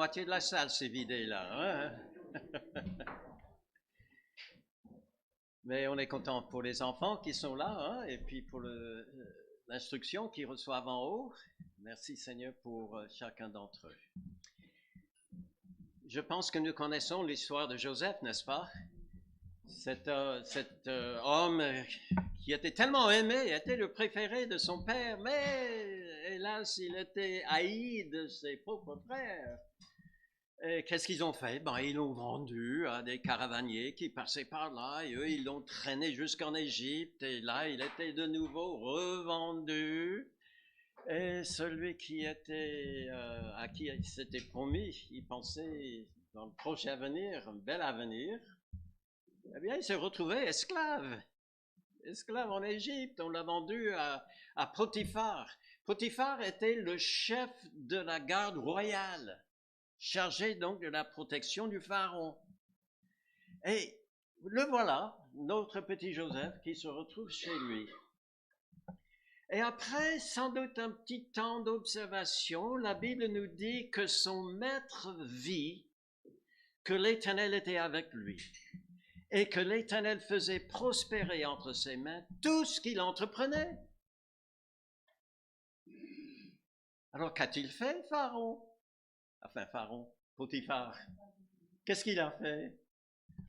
moitié de la salle s'est vidée là. Hein? Mais on est content pour les enfants qui sont là, hein, et puis pour l'instruction qu'ils reçoivent en haut. Merci Seigneur pour chacun d'entre eux. Je pense que nous connaissons l'histoire de Joseph, n'est-ce pas? Cet homme qui était tellement aimé, était le préféré de son père, mais hélas, il était haï de ses propres frères. Et qu'est-ce qu'ils ont fait? Ben, ils l'ont vendu à des caravaniers qui passaient par là, et eux, ils l'ont traîné jusqu'en Égypte, et là, il était de nouveau revendu. Et celui à qui il s'était promis, il pensait dans le proche avenir, un bel avenir, eh bien, il s'est retrouvé esclave en Égypte. On l'a vendu à Potiphar. Potiphar était le chef de la garde royale, chargé donc de la protection du pharaon. Et le voilà, notre petit Joseph, qui se retrouve chez lui. Et après, sans doute un petit temps d'observation, la Bible nous dit que son maître vit que l'Éternel était avec lui et que l'Éternel faisait prospérer entre ses mains tout ce qu'il entreprenait. Alors qu'a-t-il fait, Potiphar? Qu'est-ce qu'il a fait?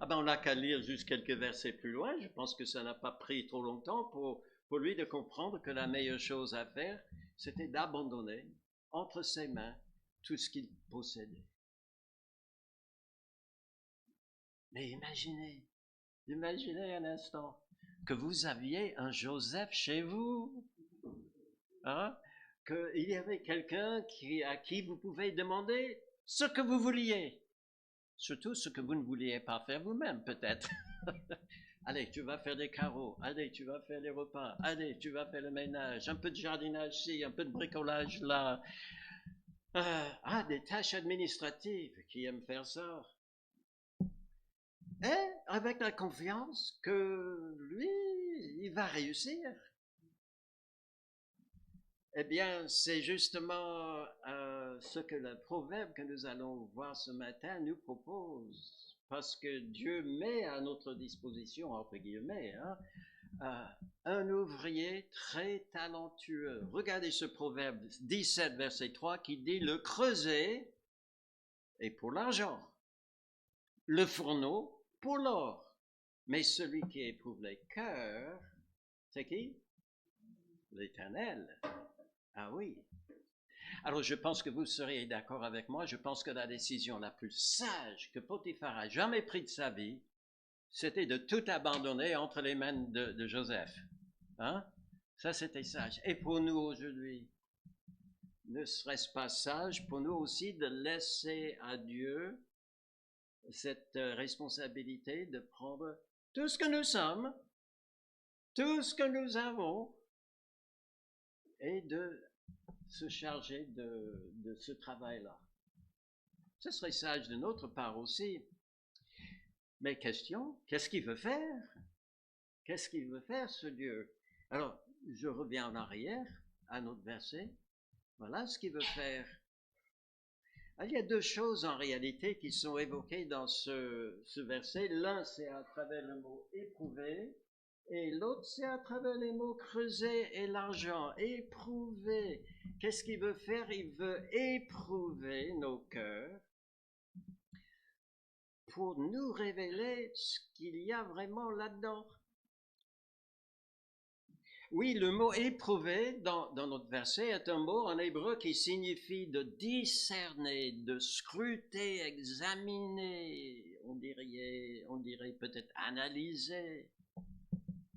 Ah ben, on n'a qu'à lire juste quelques versets plus loin. Je pense que ça n'a pas pris trop longtemps pour lui de comprendre que la meilleure chose à faire, c'était d'abandonner entre ses mains tout ce qu'il possédait. Mais imaginez un instant que vous aviez un Joseph chez vous, hein? Qu'il y avait quelqu'un à qui vous pouvez demander ce que vous vouliez, surtout ce que vous ne vouliez pas faire vous-même peut-être. Allez, tu vas faire des carreaux. Allez, tu vas faire les repas. Allez, tu vas faire le ménage. Un peu de jardinage ici, un peu de bricolage là. Des tâches administratives. Qui aiment faire ça? Et avec la confiance que lui, il va réussir. Eh bien, c'est justement ce que le proverbe que nous allons voir ce matin nous propose. Parce que Dieu met à notre disposition, entre guillemets, un ouvrier très talentueux. Regardez ce proverbe 17, verset 3, qui dit: le creuset est pour l'argent, le fourneau pour l'or. Mais celui qui éprouve les cœurs, c'est qui? L'Éternel. Ah oui. Alors je pense que vous seriez d'accord avec moi. Je pense que la décision la plus sage que Potiphar a jamais prise de sa vie, c'était de tout abandonner entre les mains de Joseph. Hein? Ça, c'était sage. Et pour nous aujourd'hui, ne serait-ce pas sage pour nous aussi de laisser à Dieu cette responsabilité de prendre tout ce que nous sommes, tout ce que nous avons, et de se charger de ce travail-là. Ce serait sage de notre part aussi. Mais question, qu'est-ce qu'il veut faire? Qu'est-ce qu'il veut faire, ce Dieu? Alors, je reviens en arrière à notre verset. Voilà ce qu'il veut faire. Il y a deux choses en réalité qui sont évoquées dans ce verset. L'un, c'est à travers le mot éprouver, et l'autre, c'est à travers les mots creuser et l'argent. Éprouver. Qu'est-ce qu'il veut faire? Il veut éprouver nos cœurs pour nous révéler ce qu'il y a vraiment là-dedans. Oui, le mot éprouver dans notre verset est un mot en hébreu qui signifie de discerner, de scruter, examiner, on dirait peut-être analyser,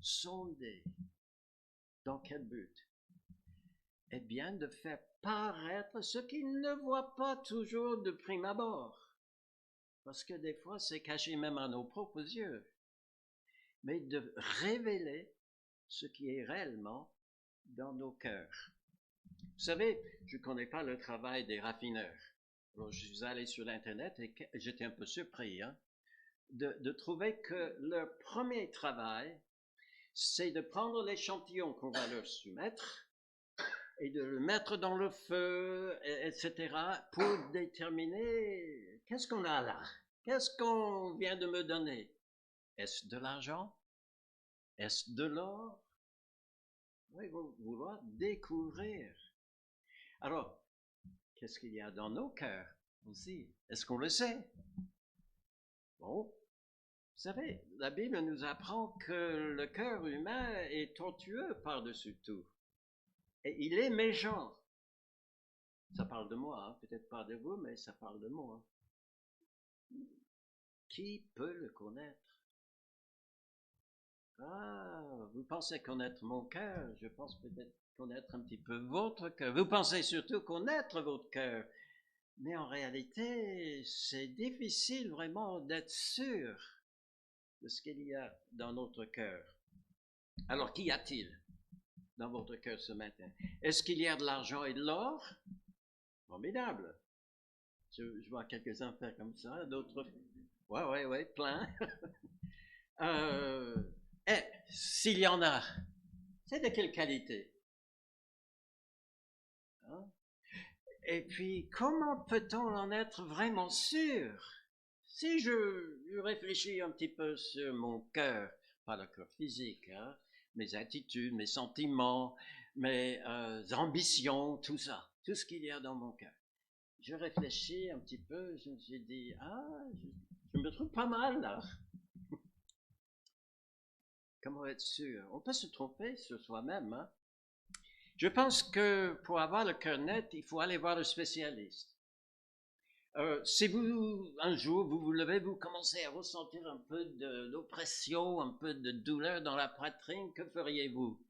sonder. Dans quel but? Eh bien, de faire paraître ce qu'il ne voit pas toujours de prime abord. Parce que des fois, c'est caché même à nos propres yeux. Mais de révéler ce qui est réellement dans nos cœurs. Vous savez, je ne connais pas le travail des raffineurs. Alors, je suis allé sur l'Internet et j'étais un peu surpris de trouver que leur premier travail, c'est de prendre l'échantillon qu'on va leur soumettre et de le mettre dans le feu, etc., pour déterminer qu'est-ce qu'on a là, qu'est-ce qu'on vient de me donner. Est-ce de l'argent? Est-ce de l'or? Oui, vouloir découvrir. Alors, qu'est-ce qu'il y a dans nos cœurs aussi? Est-ce qu'on le sait? Bon, vous savez, la Bible nous apprend que le cœur humain est tortueux par-dessus tout. Et il est méchant. Ça parle de moi, hein? Peut-être pas de vous, mais ça parle de moi. Qui peut le connaître? Ah, vous pensez connaître mon cœur, je pense peut-être connaître un petit peu votre cœur. Vous pensez surtout connaître votre cœur. Mais en réalité, c'est difficile vraiment d'être sûr de ce qu'il y a dans notre cœur. Alors, qu'y a-t-il dans votre cœur ce matin? Est-ce qu'il y a de l'argent et de l'or? Formidable. Je vois quelques-uns faire comme ça, d'autres... Ouais, plein. Et s'il y en a, c'est de quelle qualité? Hein? Et puis, comment peut-on en être vraiment sûr? Si je réfléchis un petit peu sur mon cœur, pas le cœur physique, hein, mes attitudes, mes sentiments, mes ambitions, tout ça, tout ce qu'il y a dans mon cœur. Je réfléchis un petit peu, je me suis dit, je me trouve pas mal là. Comment être sûr? On peut se tromper sur soi-même, hein? Je pense que pour avoir le cœur net, il faut aller voir le spécialiste. Si vous, un jour, vous vous levez, vous commencez à ressentir un peu d'oppression, un peu de douleur dans la poitrine, que feriez-vous?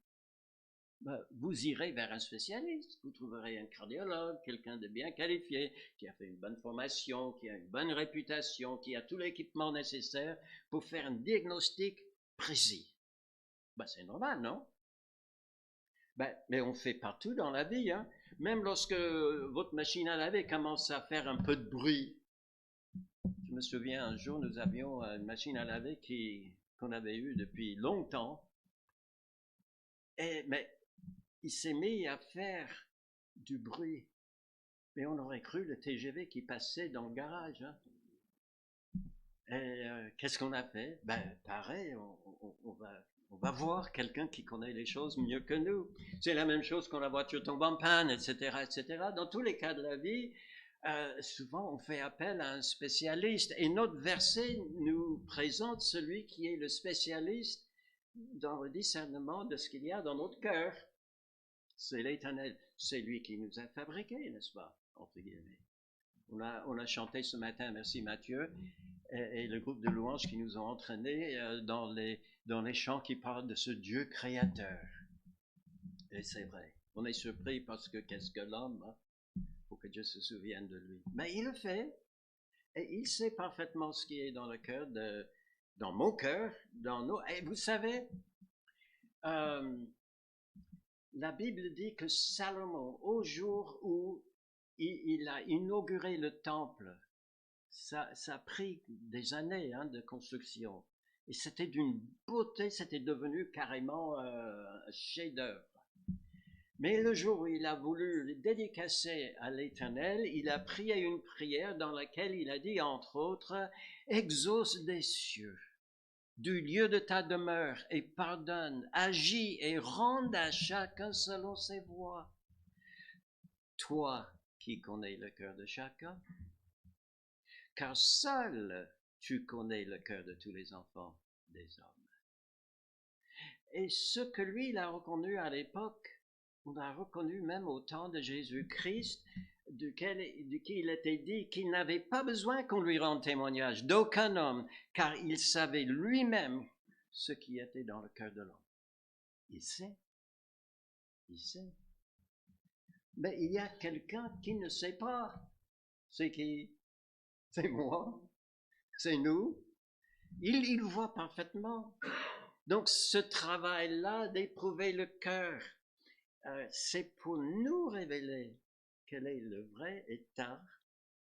Ben, vous irez vers un spécialiste. Vous trouverez un cardiologue, quelqu'un de bien qualifié, qui a fait une bonne formation, qui a une bonne réputation, qui a tout l'équipement nécessaire pour faire un diagnostic précis. Ben, c'est normal, non? Ben, mais on fait partout dans la vie, hein. Même lorsque votre machine à laver commence à faire un peu de bruit. Je me souviens, un jour, nous avions une machine à laver qu'on avait eue depuis longtemps. Mais il s'est mis à faire du bruit. Mais on aurait cru le TGV qui passait dans le garage, hein. Et qu'est-ce qu'on a fait? Ben, pareil, on va voir quelqu'un qui connaît les choses mieux que nous. C'est la même chose quand la voiture tombe en panne, etc., etc. Dans tous les cas de la vie, souvent on fait appel à un spécialiste. Et notre verset nous présente celui qui est le spécialiste dans le discernement de ce qu'il y a dans notre cœur. C'est l'Éternel. C'est lui qui nous a fabriqués, n'est-ce pas? Entre guillemets. On a chanté ce matin, merci Mathieu, et le groupe de louanges qui nous ont entraînés dans les chants qui parlent de ce Dieu créateur. Et c'est vrai. On est surpris parce que qu'est-ce que l'homme, hein? Faut que Dieu se souvienne de lui. Mais il le fait. Et il sait parfaitement ce qui est dans le cœur, dans mon cœur, dans nos... Et vous savez, la Bible dit que Salomon, au jour où il a inauguré le temple, ça a pris des années, hein, de construction. Et c'était d'une beauté, c'était devenu carrément un chef-d'œuvre. Mais le jour où il a voulu le dédicacer à l'Éternel, il a prié une prière dans laquelle il a dit, entre autres, « Exauce des cieux, du lieu de ta demeure, et pardonne, agis et rende à chacun selon ses voies. Toi qui connais le cœur de chacun, car seul tu connais le cœur de tous les enfants des hommes. » Et ce que lui, il a reconnu à l'époque, on a reconnu même au temps de Jésus-Christ, de qui il était dit qu'il n'avait pas besoin qu'on lui rende témoignage d'aucun homme, car il savait lui-même ce qui était dans le cœur de l'homme. Il sait. Mais il y a quelqu'un qui ne sait pas. C'est qui? C'est moi. C'est nous. Il voit parfaitement. Donc ce travail-là d'éprouver le cœur, c'est pour nous révéler quel est le vrai état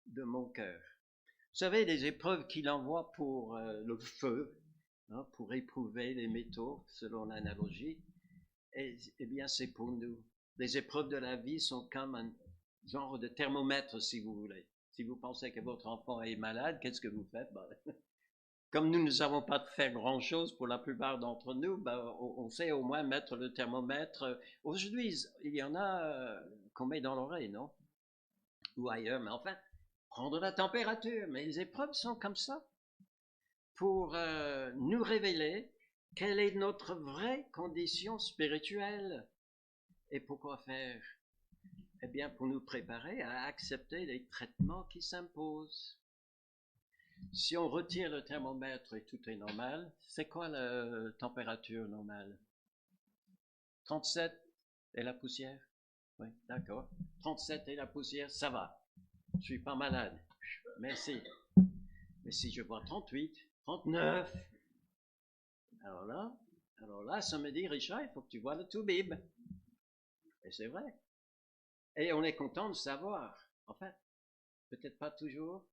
de mon cœur. Vous savez, les épreuves qu'il envoie pour le feu, hein, pour éprouver les métaux, selon l'analogie, eh bien c'est pour nous. Les épreuves de la vie sont comme un genre de thermomètre, si vous voulez. Si vous pensez que votre enfant est malade, qu'est-ce que vous faites? Comme nous ne savons pas faire grand-chose pour la plupart d'entre nous, on sait au moins mettre le thermomètre. Aujourd'hui, il y en a qu'on met dans l'oreille, non? Ou ailleurs, mais enfin, prendre la température. Mais les épreuves sont comme ça pour nous révéler quelle est notre vraie condition spirituelle. Et pourquoi faire? Eh bien, pour nous préparer à accepter les traitements qui s'imposent. Si on retire le thermomètre et tout est normal, c'est quoi la température normale? 37 et la poussière? Oui, d'accord. 37 et la poussière, ça va. Je suis pas malade. Merci. Mais si je vois 38, 39, alors là, ça me dit, Richard, il faut que tu vois le Toubib. Et c'est vrai. Et on est content de savoir. Enfin, peut-être pas toujours.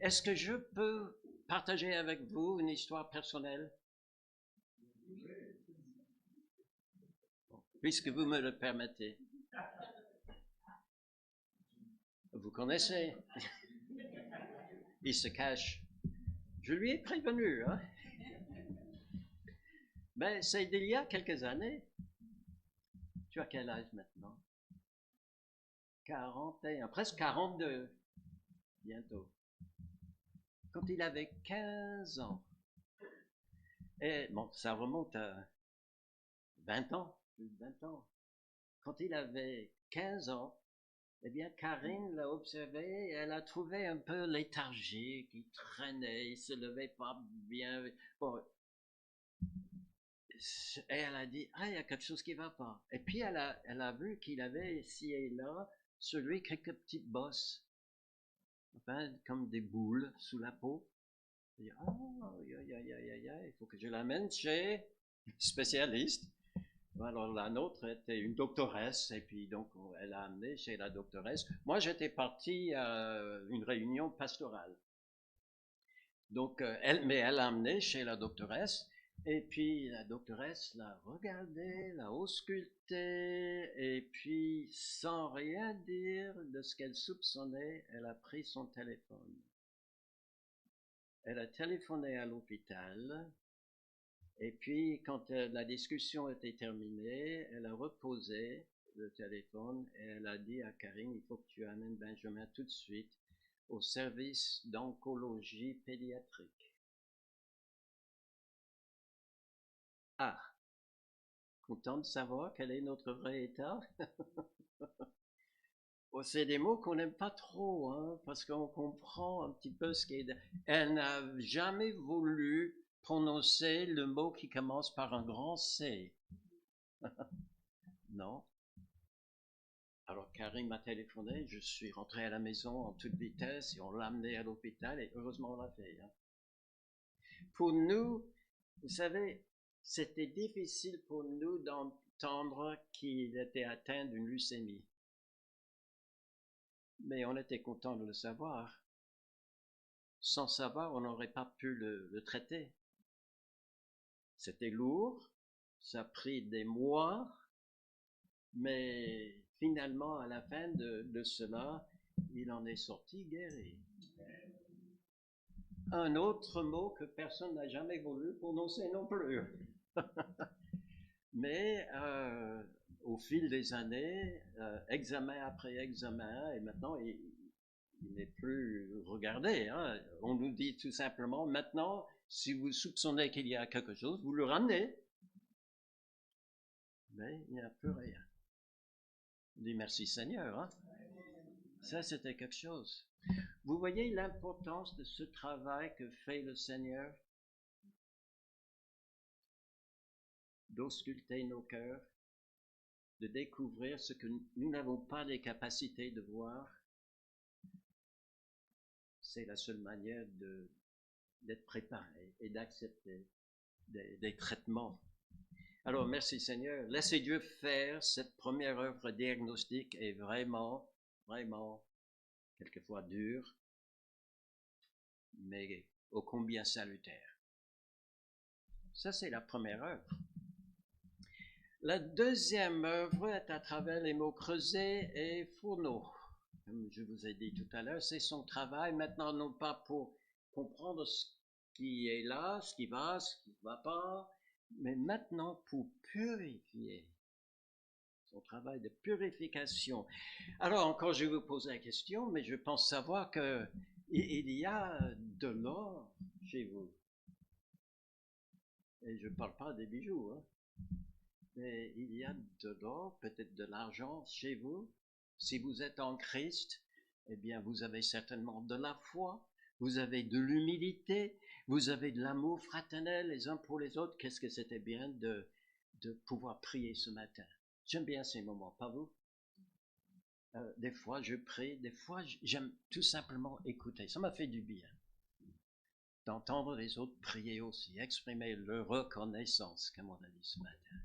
Est-ce que je peux partager avec vous une histoire personnelle? Puisque vous me le permettez. Vous connaissez. Il se cache. Je lui ai prévenu. Hein? Mais c'est d'il y a quelques années. Tu as quel âge maintenant? 41, presque 42, bientôt. Quand il avait 15 ans. Et bon, ça remonte à 20 ans, plus de 20 ans. Quand il avait 15 ans, eh bien, Karine l'a observé et elle a trouvé un peu léthargique, il traînait, il se levait pas bien. Bon, et elle a dit, ah, il y a quelque chose qui va pas. Et puis elle a vu qu'il avait ici et là, sur lui, quelques petites bosses, enfin, comme des boules sous la peau. Elle dit, ah, il faut que je l'amène chez le spécialiste. Alors la nôtre était une doctoresse et puis donc elle a amené chez la doctoresse. Moi j'étais parti à une réunion pastorale. Donc mais elle a amené chez la doctoresse et puis la doctoresse l'a regardé, l'a ausculté et puis sans rien dire de ce qu'elle soupçonnait, elle a pris son téléphone. Elle a téléphoné à l'hôpital. Et puis, quand la discussion était terminée, elle a reposé le téléphone et elle a dit à Karine, il faut que tu amènes Benjamin tout de suite au service d'oncologie pédiatrique. Ah, content de savoir quel est notre vrai état? Oh, c'est des mots qu'on n'aime pas trop, hein, parce qu'on comprend un petit peu ce qui est... Elle n'a jamais voulu prononcer le mot qui commence par un grand C. Non. Alors Karim m'a téléphoné, je suis rentré à la maison en toute vitesse et on l'a amené à l'hôpital et heureusement on l'a fait. Hein. Pour nous, vous savez, c'était difficile pour nous d'entendre qu'il était atteint d'une leucémie. Mais on était content de le savoir. Sans savoir, on n'aurait pas pu le traiter. C'était lourd, ça a pris des mois, mais finalement, à la fin de cela, il en est sorti guéri. Un autre mot que personne n'a jamais voulu prononcer non plus. Mais au fil des années, examen après examen, et maintenant il n'est plus regardé. Hein. On nous dit tout simplement, maintenant, si vous soupçonnez qu'il y a quelque chose, vous le ramenez. Mais il n'y a plus rien. On dit merci Seigneur. Hein. Ça, c'était quelque chose. Vous voyez l'importance de ce travail que fait le Seigneur d'ausculter nos cœurs, de découvrir ce que nous n'avons pas les capacités de voir. C'est la seule manière d'être préparé et d'accepter des traitements. Alors, merci Seigneur. Laissez Dieu faire cette première œuvre diagnostique est vraiment, vraiment, quelquefois dure, mais ô combien salutaire. Ça, c'est la première œuvre. La deuxième œuvre est à travers les mots creuset et fourneau. Comme je vous ai dit tout à l'heure, c'est son travail maintenant non pas pour comprendre ce qui est là, ce qui ne va pas, mais maintenant pour purifier. Son travail de purification. Alors encore, je vais vous poser la question, mais je pense savoir que il y a de l'or chez vous. Et je ne parle pas des bijoux, hein. Mais il y a de l'or, peut-être de l'argent chez vous. Si vous êtes en Christ, eh bien, vous avez certainement de la foi, vous avez de l'humilité, vous avez de l'amour fraternel les uns pour les autres. Qu'est-ce que c'était bien de pouvoir prier ce matin. J'aime bien ces moments, pas vous? Des fois, je prie, des fois, j'aime tout simplement écouter. Ça m'a fait du bien d'entendre les autres prier aussi, exprimer leur reconnaissance, comme on a dit ce matin.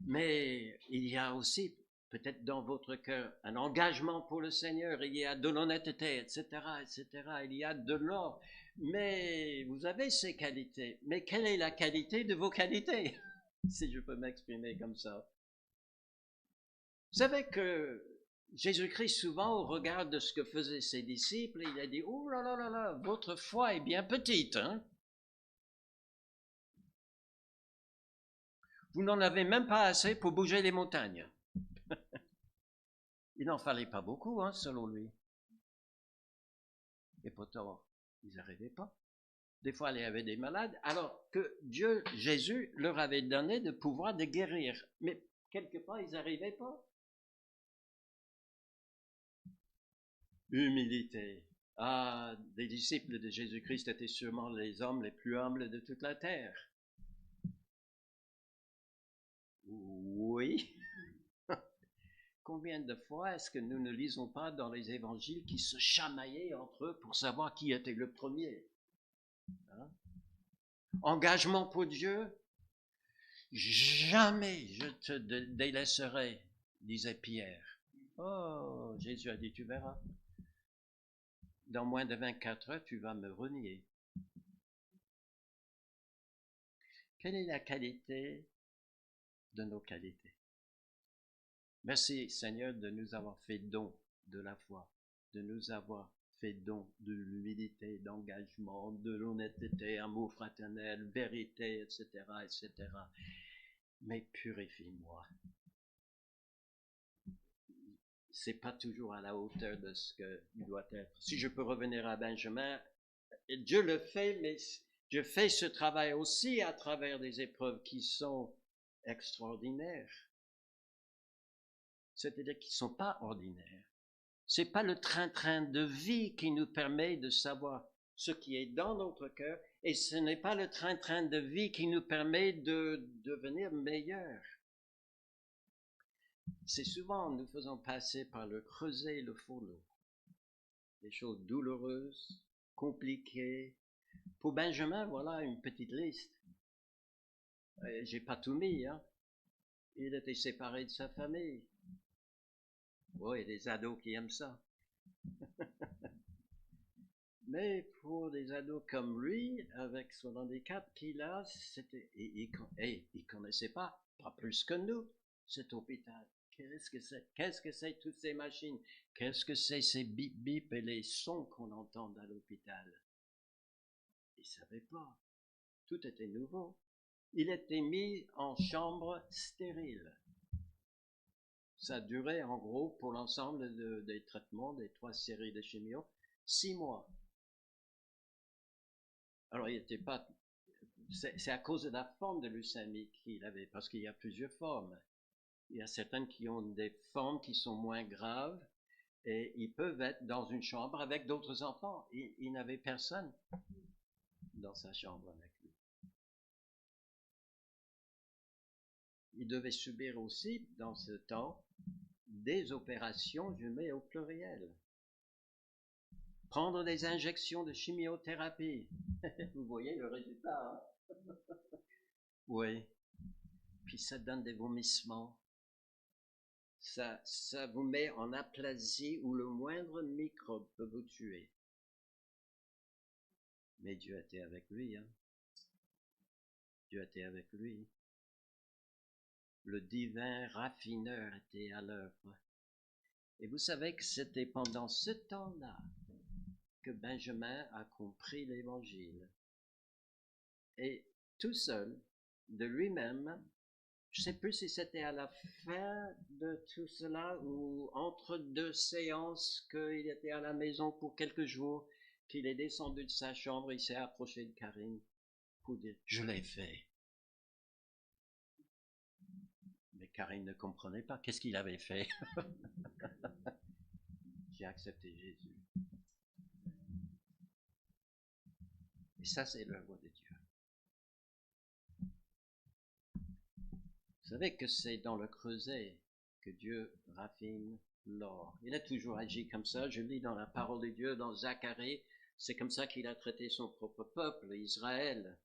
Mais il y a aussi, peut-être dans votre cœur, un engagement pour le Seigneur, il y a de l'honnêteté, etc., etc., il y a de l'or, mais vous avez ces qualités. Mais quelle est la qualité de vos qualités, si je peux m'exprimer comme ça? Vous savez que Jésus-Christ, souvent, au regard de ce que faisaient ses disciples, il a dit, oh là là là là, votre foi est bien petite, hein? Vous n'en avez même pas assez pour bouger les montagnes. Il n'en fallait pas beaucoup, hein, selon lui. Et pourtant, ils n'arrivaient pas. Des fois, il y avait des malades, alors que Dieu, Jésus, leur avait donné le pouvoir de guérir. Mais quelque part, ils n'arrivaient pas. Humilité. Ah, les disciples de Jésus-Christ étaient sûrement les hommes les plus humbles de toute la terre. Oui. Combien de fois est-ce que nous ne lisons pas dans les évangiles qui se chamaillaient entre eux pour savoir qui était le premier? Hein? Engagement pour Dieu, jamais je te délaisserai, disait Pierre. Oh, Jésus a dit, tu verras, dans moins de 24 heures, tu vas me renier. Quelle est la qualité de nos qualités? Merci Seigneur de nous avoir fait don de la foi, de nous avoir fait don de l'humilité, d'engagement, de l'honnêteté, amour fraternel, vérité, etc., etc. Mais purifie-moi. C'est pas toujours à la hauteur de ce qu'il doit être. Si je peux revenir à Benjamin, Dieu le fait, mais Dieu fait ce travail aussi à travers des épreuves qui sont extraordinaires. C'est-à-dire qui ne sont pas ordinaires. C'est pas le train-train de vie qui nous permet de savoir ce qui est dans notre cœur, et ce n'est pas le train-train de vie qui nous permet de devenir meilleur. C'est souvent nous faisons passer par le creuset et le fourneau. Des choses douloureuses, compliquées. Pour Benjamin, voilà une petite liste. J'ai pas tout mis, hein. Il était séparé de sa famille. Oui, il y a des ados qui aiment ça. Mais pour des ados comme lui, avec son handicap qu'il a, il connaissait pas plus que nous, cet hôpital. Qu'est-ce que c'est? Qu'est-ce que c'est toutes ces machines? Qu'est-ce que c'est ces bip bip et les sons qu'on entend à l'hôpital? Il savait pas. Tout était nouveau. Il était mis en chambre stérile. Ça durait en gros pour l'ensemble des traitements, des 3 séries de chimio, 6 mois. Alors il n'était pas. C'est à cause de la forme de leucémie qu'il avait, parce qu'il y a plusieurs formes. Il y a certaines qui ont des formes qui sont moins graves et ils peuvent être dans une chambre avec d'autres enfants. Il n'avait personne dans sa chambre avec lui. Il devait subir aussi, dans ce temps, des opérations, je mets au pluriel. Prendre des injections de chimiothérapie. Vous voyez le résultat, hein? Oui. Puis ça donne des vomissements. Ça vous met en aplasie où le moindre microbe peut vous tuer. Mais Dieu était avec lui, hein. Dieu était avec lui. le divin raffineur était à l'œuvre. Et vous savez que c'était pendant ce temps-là que Benjamin a compris l'Évangile. Et tout seul, de lui-même, je ne sais plus si c'était à la fin de tout cela ou entre deux séances qu'il était à la maison pour quelques jours, qu'il est descendu de sa chambre, il s'est approché de Karine pour dire « Je l'ai fait ». Mais Karine ne comprenait pas. Qu'est-ce qu'il avait fait? J'ai accepté Jésus. Et ça, c'est l'œuvre de Dieu. Vous savez que c'est dans le creuset que Dieu raffine l'or. Il a toujours agi comme ça. Je lis dans la parole de Dieu, dans Zacharie, c'est comme ça qu'il a traité son propre peuple, Israël.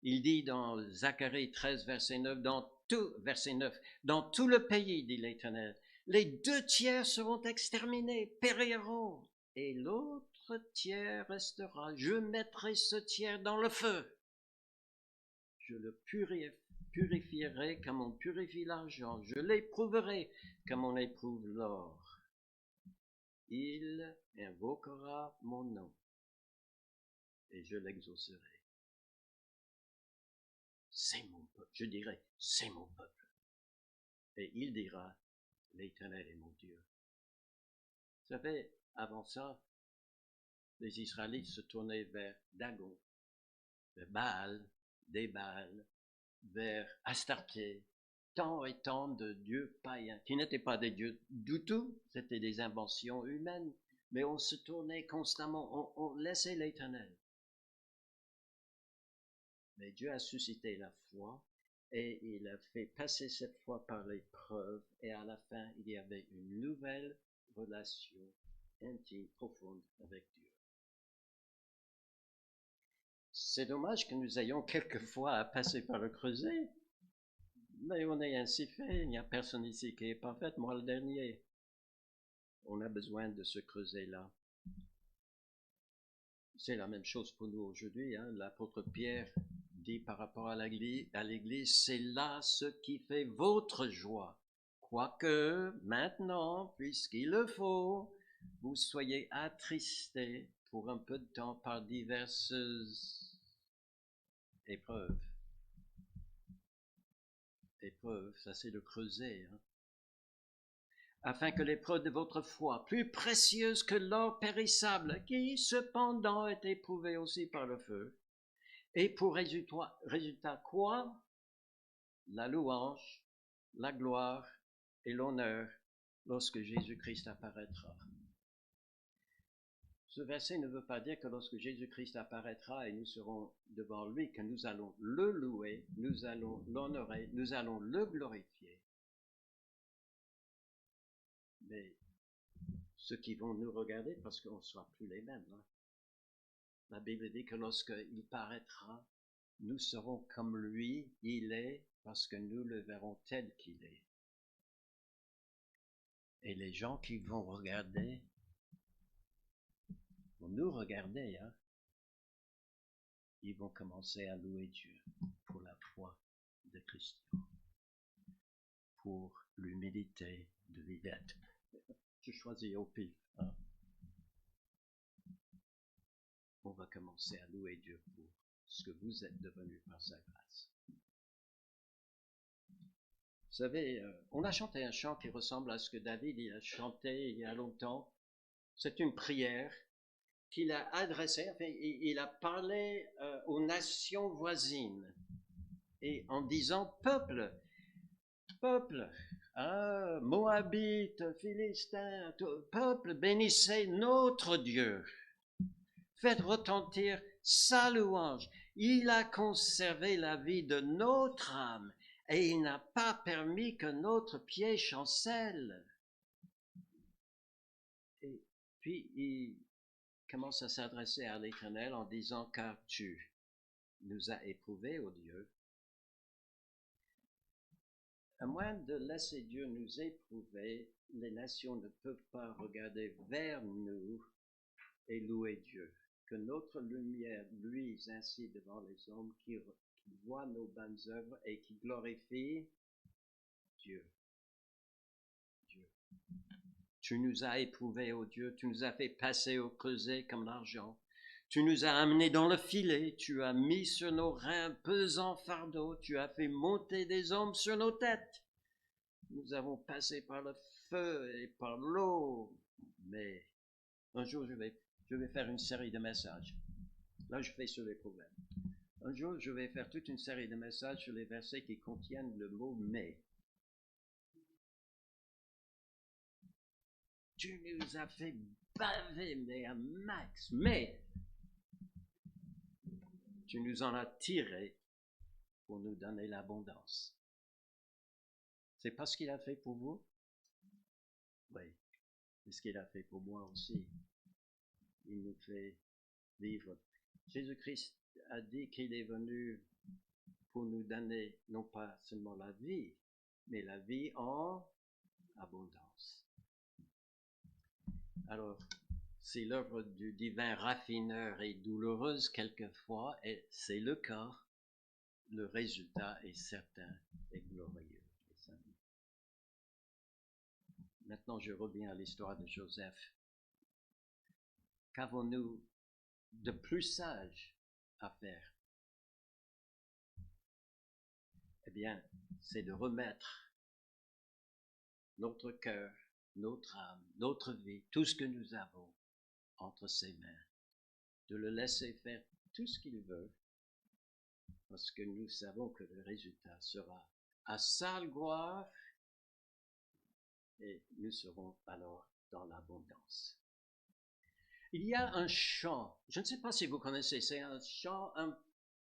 Il dit dans Zacharie 13, verset 9, dans tout le pays, dit l'Éternel, les 2 tiers seront exterminés, périront, et l'autre tiers restera. Je mettrai ce tiers dans le feu. Je le purifierai comme on purifie l'argent. Je l'éprouverai comme on éprouve l'or. Il invoquera mon nom et je l'exaucerai. C'est mon peuple. Je dirai, c'est mon peuple. Et il dira, l'Éternel est mon Dieu. Vous savez, avant ça, les Israélites se tournaient vers Dagon, vers Baal, des Baals, vers Astarté, tant et tant de dieux païens, qui n'étaient pas des dieux du tout, c'était des inventions humaines, mais on se tournait constamment, on laissait l'Éternel. Mais Dieu a suscité la foi et il a fait passer cette foi par l'épreuve et à la fin, il y avait une nouvelle relation intime, profonde avec Dieu. C'est dommage que nous ayons quelquefois à passer par le creuset, mais on est ainsi fait, il n'y a personne ici qui est parfait, moi le dernier. On a besoin de ce creuset-là. C'est la même chose pour nous aujourd'hui. Hein. L'apôtre Pierre dit par rapport à l'Église, c'est là ce qui fait votre joie. Quoique maintenant, puisqu'il le faut, vous soyez attristés pour un peu de temps par diverses épreuves. Épreuves, ça c'est le creuset. Hein. Afin que l'épreuve de votre foi, plus précieuse que l'or périssable, qui cependant est éprouvée aussi par le feu, et pour résultat quoi? La louange, la gloire et l'honneur lorsque Jésus-Christ apparaîtra. Ce verset ne veut pas dire que lorsque Jésus-Christ apparaîtra et nous serons devant lui, que nous allons le louer, nous allons l'honorer, nous allons le glorifier. Mais ceux qui vont nous regarder, parce qu'on ne sera plus les mêmes. Hein. La Bible dit que lorsqu'il paraîtra, nous serons comme lui, il est, parce que nous le verrons tel qu'il est. Et les gens qui vont regarder, vont nous regarder, hein, ils vont commencer à louer Dieu pour la foi de Christian, pour l'humilité de Vivette. Je choisis au pif. Hein. On va commencer à louer Dieu pour ce que vous êtes devenu par sa grâce. Vous savez, on a chanté un chant qui ressemble à ce que David a chanté il y a longtemps. C'est une prière qu'il a adressée, enfin, il a parlé aux nations voisines et en disant peuple, Moabites, Philistins, peuple, bénissez notre Dieu. Faites retentir sa louange. Il a conservé la vie de notre âme et il n'a pas permis que notre pied chancelle. Et puis il commence à s'adresser à l'Éternel en disant, car tu nous as éprouvés, ô Dieu. À moins de laisser Dieu nous éprouver, les nations ne peuvent pas regarder vers nous et louer Dieu. Que notre lumière luise ainsi devant les hommes qui voient nos bonnes œuvres et qui glorifient Dieu. Dieu. Tu nous as éprouvés, ô Dieu, tu nous as fait passer au creuset comme l'argent. Tu nous as amenés dans le filet, tu as mis sur nos reins pesant fardeau, tu as fait monter des hommes sur nos têtes. Nous avons passé par le feu et par l'eau, mais un jour je vais faire une série de messages. Là, je fais sur les problèmes. Un jour, je vais faire toute une série de messages sur les versets qui contiennent le mot « mais ». Tu nous as fait baver, mais à max, mais tu nous en as tiré pour nous donner l'abondance. C'est pas ce qu'il a fait pour vous? Oui, c'est ce qu'il a fait pour moi aussi. Il nous fait vivre. Jésus-Christ a dit qu'il est venu pour nous donner non pas seulement la vie, mais la vie en abondance. Alors, si l'œuvre du divin raffineur est douloureuse quelquefois, et c'est le cas, le résultat est certain et glorieux. Maintenant, je reviens à l'histoire de Joseph. Qu'avons-nous de plus sage à faire? Eh bien, c'est de remettre notre cœur, notre âme, notre vie, tout ce que nous avons entre ses mains, de le laisser faire tout ce qu'il veut, parce que nous savons que le résultat sera à sa gloire et nous serons alors dans l'abondance. Il y a un chant, je ne sais pas si vous connaissez, c'est un chant un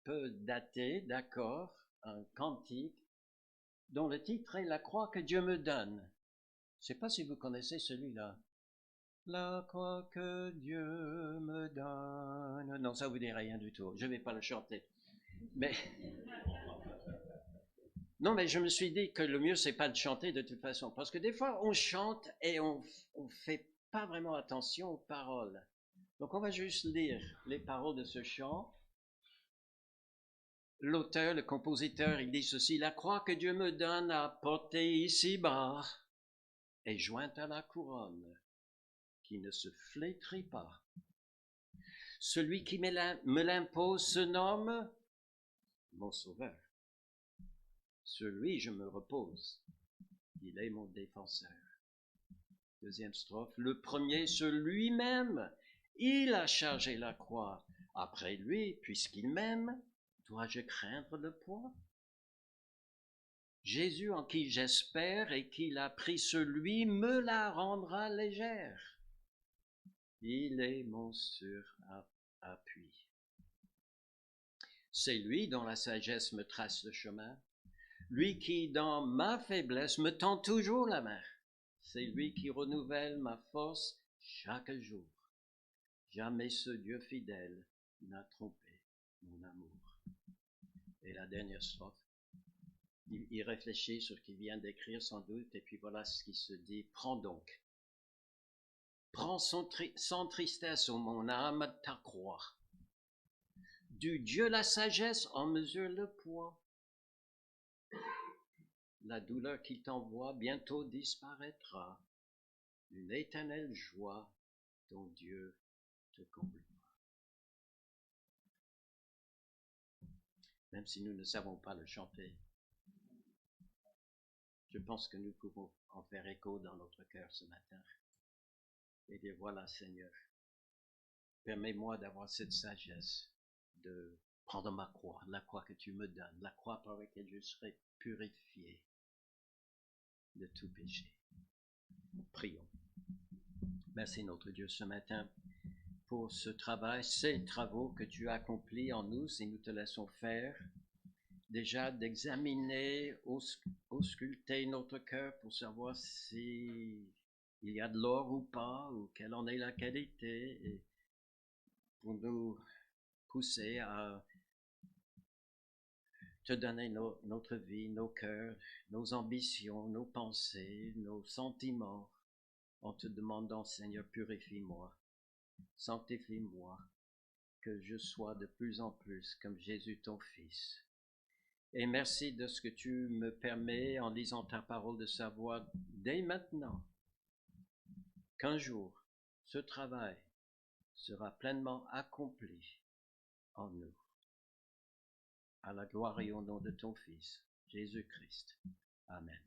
peu daté, d'accord, un cantique, dont le titre est « La croix que Dieu me donne ». Je ne sais pas si vous connaissez celui-là. La croix que Dieu me donne. Non, ça vous dit rien du tout. Je ne vais pas le chanter. Mais non, mais je me suis dit que le mieux c'est pas de chanter de toute façon, parce que des fois on chante et on fait pas vraiment attention aux paroles. Donc on va juste lire les paroles de ce chant. L'auteur, le compositeur, il dit ceci: la croix que Dieu me donne à porter ici-bas est jointe à la couronne qui ne se flétrit pas. Celui qui me l'impose se nomme mon sauveur. Sur lui je me repose. Il est mon défenseur. Deuxième strophe. Le premier sur lui-même, il a chargé la croix. Après lui, puisqu'il m'aime, dois-je craindre le poids? Jésus en qui j'espère et qu'il a pris sur lui me la rendra légère. Il est mon appui. C'est lui dont la sagesse me trace le chemin, lui qui dans ma faiblesse me tend toujours la main. C'est lui qui renouvelle ma force chaque jour. Jamais ce Dieu fidèle n'a trompé mon amour. Et la dernière strophe, il réfléchit sur ce qu'il vient d'écrire sans doute, et puis voilà ce qui se dit. Prends donc. Prends sans tristesse, ô mon âme, ta croix. Du Dieu la sagesse en mesure le poids. La douleur qu'il t'envoie bientôt disparaîtra. Une éternelle joie dont Dieu te comblera. Même si nous ne savons pas le chanter, je pense que nous pouvons en faire écho dans notre cœur ce matin. Et dire, voilà Seigneur, permets-moi d'avoir cette sagesse de prendre ma croix, la croix que tu me donnes, la croix par laquelle je serai purifié de tout péché. Prions. Merci notre Dieu ce matin pour ce travail, ces travaux que tu as accomplis en nous et nous te laissons faire. Déjà d'examiner, ausculter notre cœur pour savoir si il y a de l'or ou pas, ou quelle en est la qualité, et pour nous pousser à te donner notre vie, nos cœurs, nos ambitions, nos pensées, nos sentiments, en te demandant, Seigneur, purifie-moi, sanctifie-moi, que je sois de plus en plus comme Jésus ton Fils, Et merci de ce que tu me permets, en lisant ta parole, de savoir dès maintenant qu'un jour, ce travail sera pleinement accompli en nous, à la gloire et au nom de ton Fils, Jésus-Christ. Amen.